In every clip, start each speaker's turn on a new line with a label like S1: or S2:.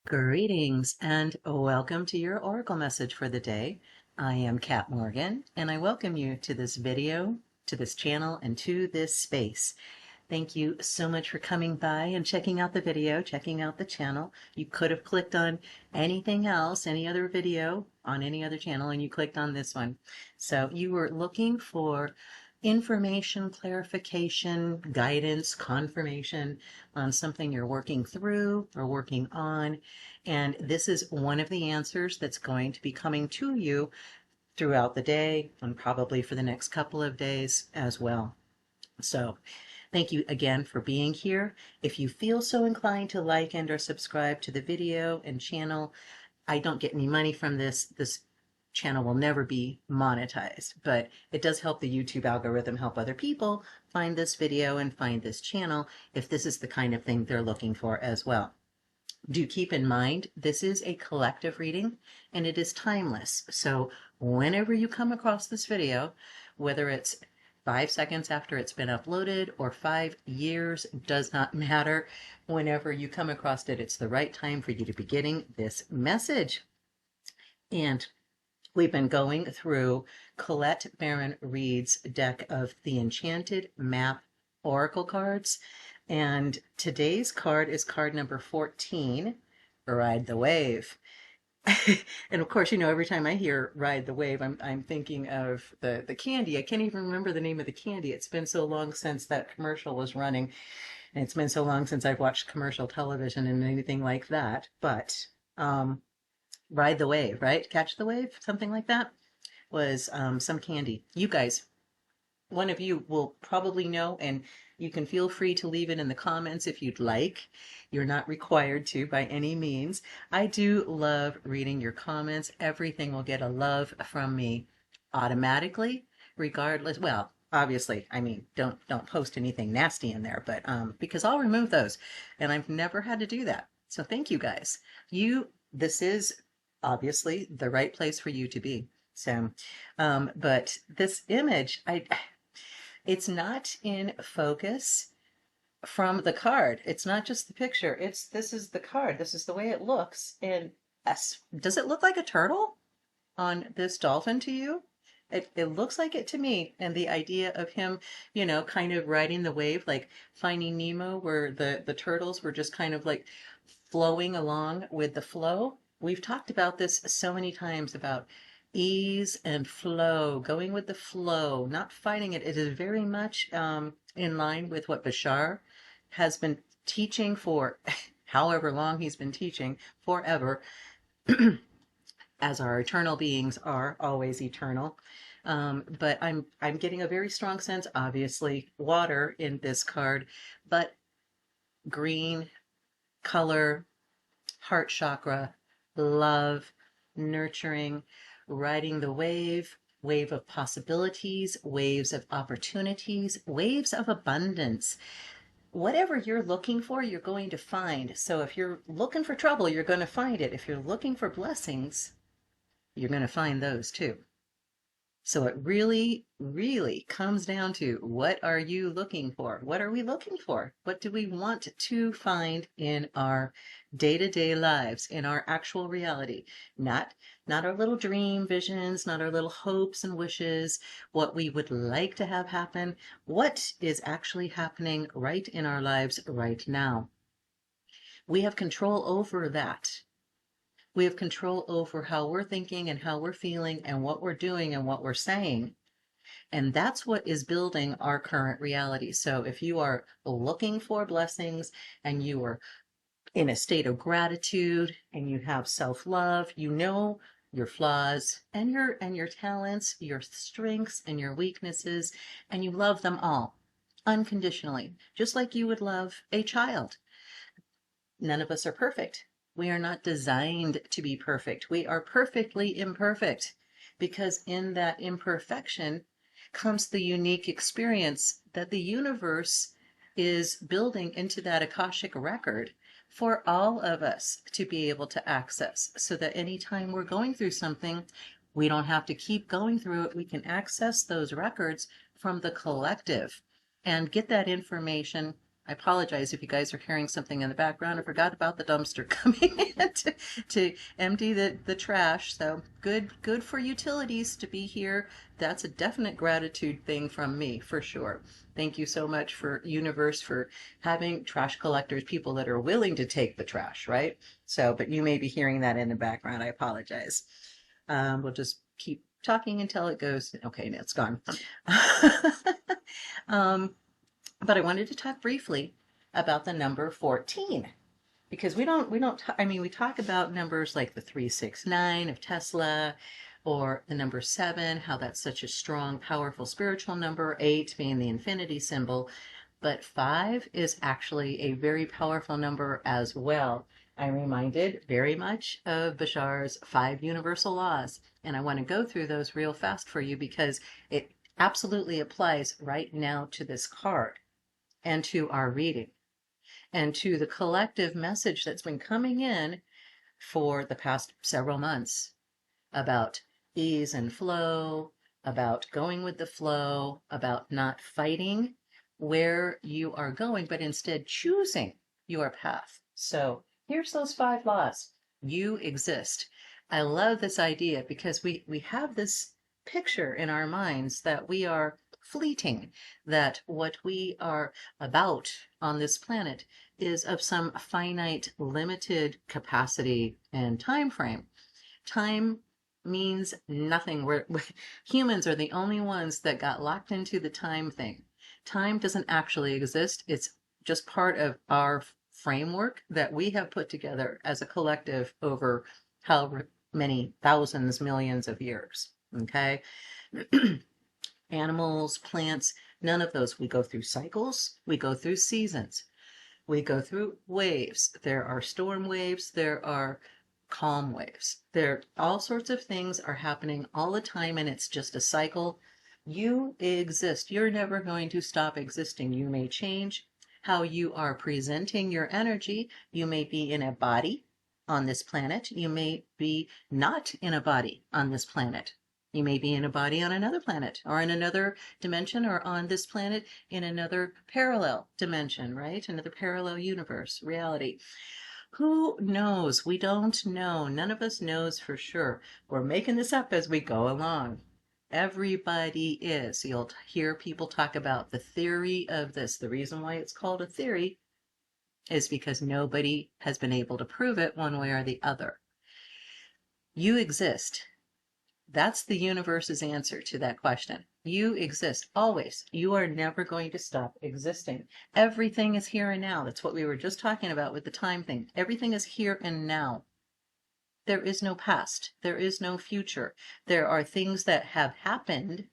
S1: Greetings and welcome to your Oracle message for the day. I am Kat Morgan and I welcome you to this video, to this channel, and to this space. Thank you so much for coming by and checking out the video, checking out the channel. You could have clicked on anything else, any other video on any other channel, and you clicked on this one. So you were looking for information, clarification, guidance, confirmation on something you're working through or working on. And this is one of the answers that's going to be coming to you throughout the day and probably for the next couple of days as well. So thank you again for being here. If you feel so inclined to like and or subscribe to the video and channel, I don't get any money from this. This channel will never be monetized, but it does help the YouTube algorithm help other people find this video and find this channel if this is the kind of thing they're looking for as well. Do keep in mind, this is a collective reading and it is timeless. So whenever you come across this video, whether it's 5 seconds after it's been uploaded or 5 years, does not matter. Whenever you come across it, it's the right time for you to be getting this message. And we've been going through Colette Baron-Reid's deck of the Enchanted Map Oracle cards. And today's card is card number 14, Ride the Wave. And of course, you know, every time I hear Ride the Wave, I'm thinking of the candy. I can't even remember the name of the candy. It's been so long since that commercial was running. And it's been so long since I've watched commercial television and anything like that. But Ride the Wave, right? Catch the Wave, something like that, was some candy. You guys, one of you will probably know, and you can feel free to leave it in the comments if you'd like. You're not required to by any means. I do love reading your comments. Everything will get a love from me automatically, regardless. Well, obviously, I mean, don't post anything nasty in there, but because I'll remove those, and I've never had to do that. So thank you guys. This is obviously the right place for you to be. So, but this image, it's not in focus from the card. It's not just the picture. This is the card. This is the way it looks. And does it look like a turtle on this dolphin to you? It looks like it to me. And the idea of him, you know, kind of riding the wave, like Finding Nemo, where the turtles were just kind of like flowing along with the flow. We've talked about this so many times about ease and flow, going with the flow, not fighting it. It is very much in line with what Bashar has been teaching for however long he's been teaching, forever, as our eternal beings are always eternal. But I'm getting a very strong sense, obviously, water in this card, but green color, heart chakra, love, nurturing, riding the wave, wave of possibilities, waves of opportunities, waves of abundance. Whatever you're looking for, you're going to find. So if you're looking for trouble, you're going to find it. If you're looking for blessings, you're going to find those too. So it really, really comes down to, what are you looking for? What are we looking for? What do we want to find in our day-to-day lives, in our actual reality? Not our little dream visions, not our little hopes and wishes, what we would like to have happen. What is actually happening right in our lives right now? We have control over that. We have control over how we're thinking and how we're feeling and what we're doing and what we're saying. And that's what is building our current reality. So if you are looking for blessings and you are in a state of gratitude and you have self-love, you know your flaws and your talents, your strengths and your weaknesses, and you love them all unconditionally, just like you would love a child. None of us are perfect. We are not designed to be perfect. We are perfectly imperfect, because in that imperfection comes the unique experience that the universe is building into that Akashic record for all of us to be able to access, so that anytime we're going through something, we don't have to keep going through it. We can access those records from the collective and get that information I apologize if you guys are hearing something in the background. I forgot about the dumpster coming in to empty the trash. So good for utilities to be here. That's a definite gratitude thing from me, for sure. Thank you so much for universe for having trash collectors, people that are willing to take the trash, right? So, but you may be hearing that in the background. I apologize. We'll just keep talking until it goes. Okay, now it's gone. um, but I wanted to talk briefly about the number 14 because I mean, we talk about numbers like the 369 of Tesla or the number 7, how that's such a strong, powerful spiritual number, 8 being the infinity symbol, but 5 is actually a very powerful number as well. I'm reminded very much of Bashar's 5 universal laws, and I want to go through those real fast for you because it absolutely applies right now to this card and to our reading and to the collective message that's been coming in for the past several months about ease and flow, about going with the flow, about not fighting where you are going, but instead choosing your path. So here's those 5 laws. You exist. I love this idea because we have this picture in our minds that we are fleeting, that what we are about on this planet is of some finite, limited capacity and time frame. Time means nothing. Humans are the only ones that got locked into the time thing. Time doesn't actually exist. It's just part of our framework that we have put together as a collective over however many thousands, millions of years. Okay. Animals, plants, none of those. We go through cycles, we go through seasons, we go through waves. There are storm waves, there are calm waves. There, all sorts of things are happening all the time, and it's just a cycle. You exist. You're never going to stop existing. You may change how you are presenting your energy. You may be in a body on this planet. You may be not in a body on this planet. You may be in a body on another planet or in another dimension or on this planet in another parallel dimension, right? Another parallel universe, reality. Who knows? We don't know. None of us knows for sure. We're making this up as we go along. Everybody is. You'll hear people talk about the theory of this. The reason why it's called a theory is because nobody has been able to prove it one way or the other. You exist. That's the universe's answer to that question. You exist always. You are never going to stop existing. Everything is here and now. That's what we were just talking about with the time thing. Everything is here and now. There is no past. There is no future. There are things that have happened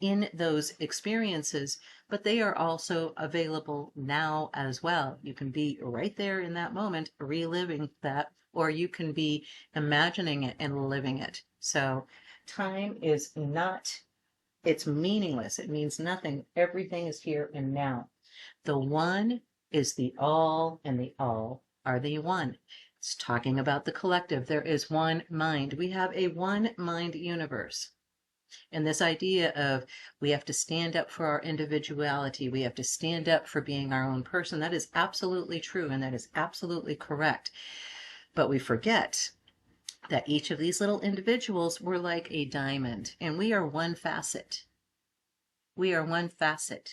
S1: in those experiences, but they are also available now as well. You can be right there in that moment, reliving that, or you can be imagining it and living it. So time is not, it's meaningless. It means nothing. Everything is here and now. The one is the all, and the all are the one. It's talking about the collective. There is one mind. We have a one mind universe. And this idea of we have to stand up for our individuality, we have to stand up for being our own person, that is absolutely true and that is absolutely correct. But we forget that each of these little individuals were like a diamond, and we are one facet. We are one facet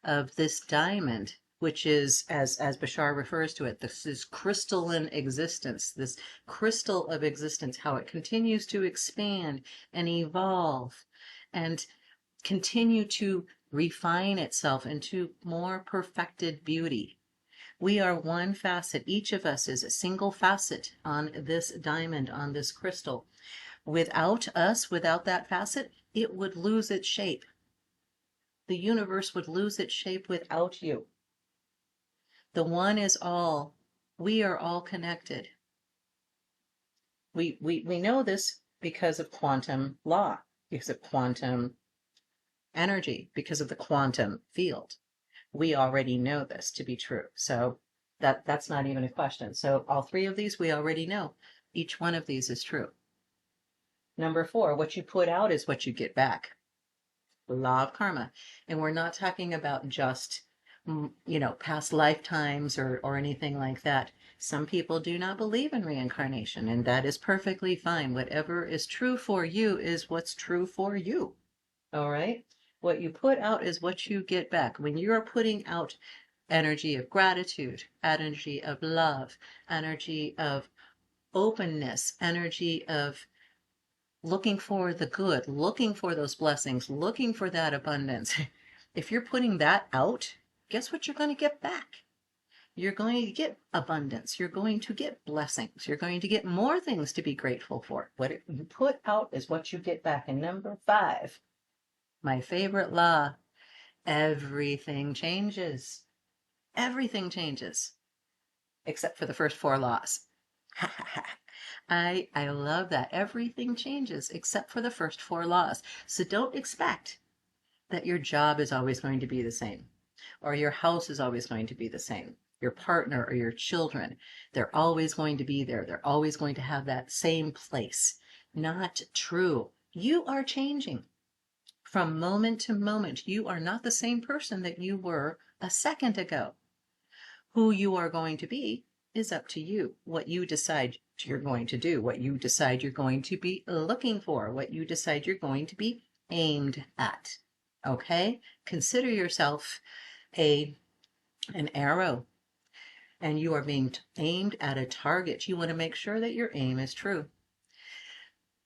S1: of this diamond, which is, as Bashar refers to it, this is crystalline existence, this crystal of existence, how it continues to expand and evolve and continue to refine itself into more perfected beauty. We are one facet. Each of us is a single facet on this diamond, on this crystal. Without us, without that facet, it would lose its shape. The universe would lose its shape without you. The one is all. We are all connected. We know this because of quantum law, because of quantum energy, because of the quantum field. We already know this to be true. So that's not even a question. So all 3 of these we already know. Each one of these is true. Number 4, what you put out is what you get back. The law of karma. And we're not talking about just past lifetimes or anything like that. Some people do not believe in reincarnation, and that is perfectly fine. Whatever is true for you is what's true for you. All right? What you put out is what you get back. When you're putting out energy of gratitude, energy of love, energy of openness, energy of looking for the good, looking for those blessings, looking for that abundance. If you're putting that out, guess what you're going to get back? You're going to get abundance. You're going to get blessings. You're going to get more things to be grateful for. What you put out is what you get back. And number 5, my favorite law, everything changes. Everything changes, except for the first 4 laws. I love that. Everything changes except for the first 4 laws. So don't expect that your job is always going to be the same, or your house is always going to be the same. Your partner or your children, they're always going to be there. They're always going to have that same place. Not true. You are changing from moment to moment. You are not the same person that you were a second ago. Who you are going to be is up to you. What you decide you're going to do, what you decide you're going to be looking for, what you decide you're going to be aimed at. Okay? Consider yourself an arrow, and you are being aimed at a target. You want to make sure that your aim is true.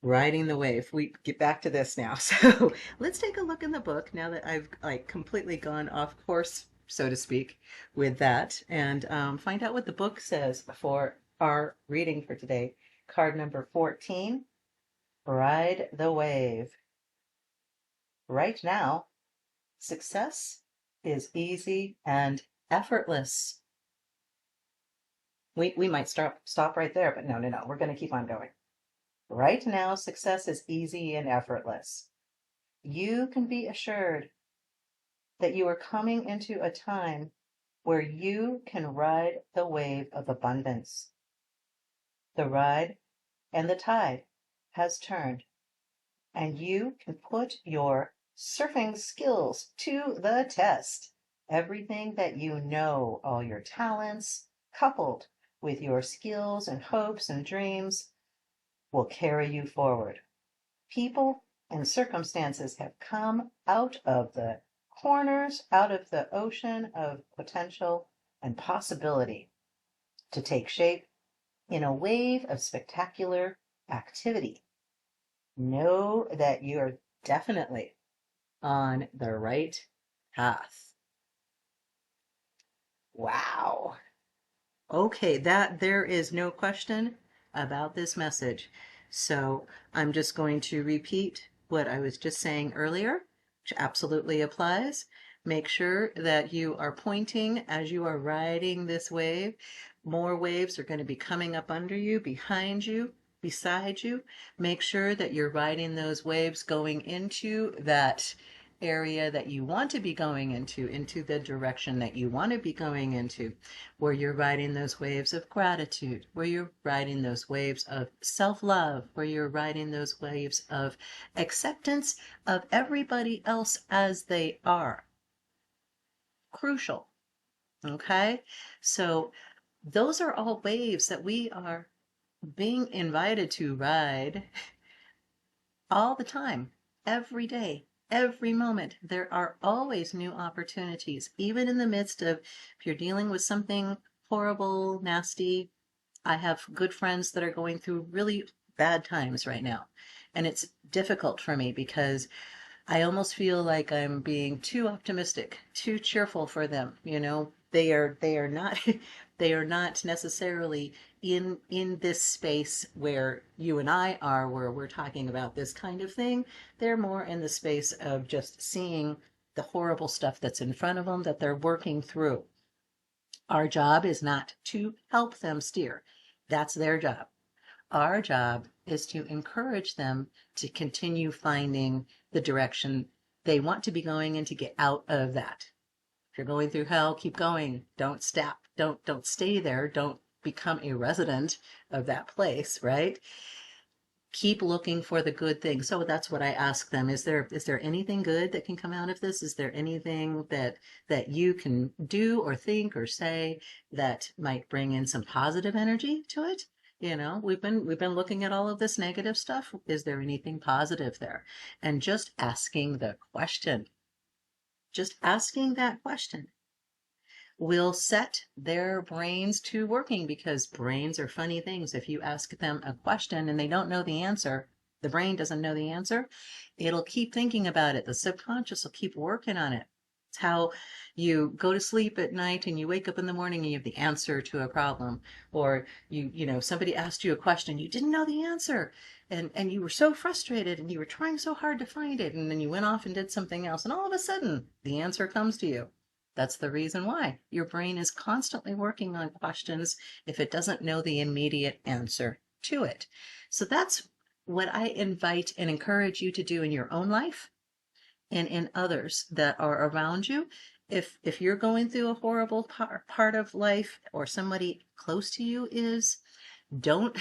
S1: Riding the wave. We get back to this now. So let's take a look in the book now that I've completely gone off course, so to speak, with that, and find out what the book says for our reading for today. Card number 14, Ride the Wave. Right now, success is easy and effortless. We might stop right there, but no. We're going to keep on going. Right now, success is easy and effortless. You can be assured that you are coming into a time where you can ride the wave of abundance. The ride and the tide has turned, and you can put your surfing skills to the test. Everything that you know, all your talents, coupled with your skills and hopes and dreams, will carry you forward. People and circumstances have come out of the corners, out of the ocean of potential and possibility, to take shape in a wave of spectacular activity. Know that you're definitely on the right path. Wow. Okay, there is no question about this message. So I'm just going to repeat what I was just saying earlier, which absolutely applies. Make sure that you are pointing as you are riding this wave. More waves are going to be coming up under you, behind you, beside you. Make sure that you're riding those waves going into that area that you want to be going into the direction that you want to be going into, where you're riding those waves of gratitude, where you're riding those waves of self-love, where you're riding those waves of acceptance of everybody else as they are. Crucial. Okay? So those are all waves that we are being invited to ride all the time, every day. Every moment, there are always new opportunities, even in the midst of, if you're dealing with something horrible, nasty. I have good friends that are going through really bad times right now. And it's difficult for me because I almost feel like I'm being too optimistic, too cheerful for them. They are not they are not necessarily in this space where you and I are, where we're talking about this kind of thing. They're more in the space of just seeing the horrible stuff that's in front of them that they're working through. Our job is not to help them steer. That's their job. Our job is to encourage them to continue finding the direction they want to be going and to get out of that. If you're going through hell, keep going. Don't stop. Don't stay there. Don't become a resident of that place, right? keep looking for the good things. So that's what I ask them. Is there anything good that can come out of this? Is there anything that you can do or think or say that might bring in some positive energy to it? We've been looking at all of this negative stuff. Is there anything positive there? And just asking the question, just asking that question will set their brains to working, because brains are funny things. If you ask them a question and they don't know the answer, the brain doesn't know the answer, it'll keep thinking about it. The subconscious will keep working on it. It's how you go to sleep at night and you wake up in the morning and you have the answer to a problem. Or somebody asked you a question, you didn't know the answer. And you were so frustrated and you were trying so hard to find it. And then you went off and did something else. And all of a sudden, the answer comes to you. That's the reason why. Your brain is constantly working on questions if it doesn't know the immediate answer to it. So that's what I invite and encourage you to do in your own life and in others that are around you. If you're going through a horrible part of life, or somebody close to you is, don't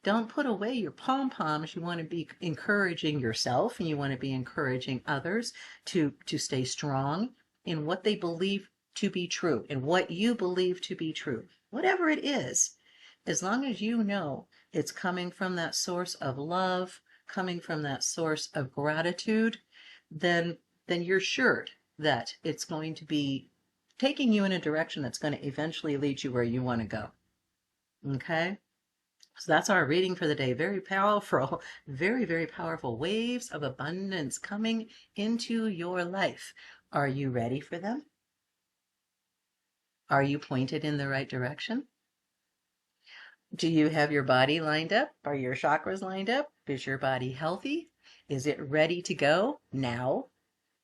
S1: don't put away your pom-poms. You want to be encouraging yourself, and you want to be encouraging others to stay strong in what they believe to be true, in what you believe to be true, whatever it is. As long as you know it's coming from that source of love, coming from that source of gratitude, then you're sure that it's going to be taking you in a direction that's going to eventually lead you where you want to go. Okay? So that's our reading for the day. Very powerful, very, very powerful waves of abundance coming into your life. Are you ready for them? Are you pointed in the right direction? Do you have your body lined up? Are your chakras lined up? Is your body healthy? Is it ready to go now?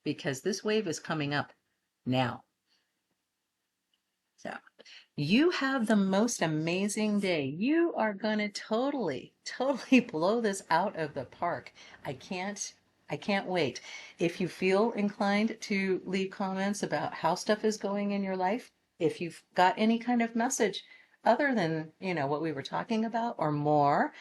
S1: Because this wave is coming up now. So you have the most amazing day. You are going to totally, totally blow this out of the park. I can't wait. If you feel inclined to leave comments about how stuff is going in your life, if you've got any kind of message other than, what we were talking about or more,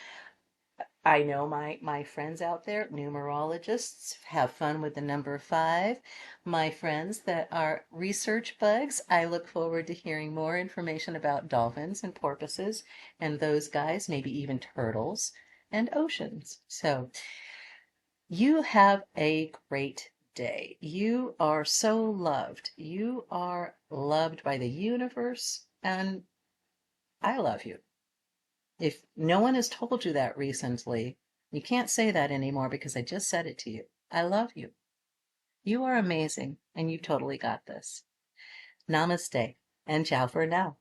S1: I know my friends out there, numerologists, have fun with the number 5. My friends that are research bugs, I look forward to hearing more information about dolphins and porpoises and those guys, maybe even turtles and oceans. So you have a great day. You are so loved. You are loved by the universe, and I love you. If no one has told you that recently, you can't say that anymore, because I just said it to you. I love you. You are amazing, and you totally got this. Namaste, and ciao for now.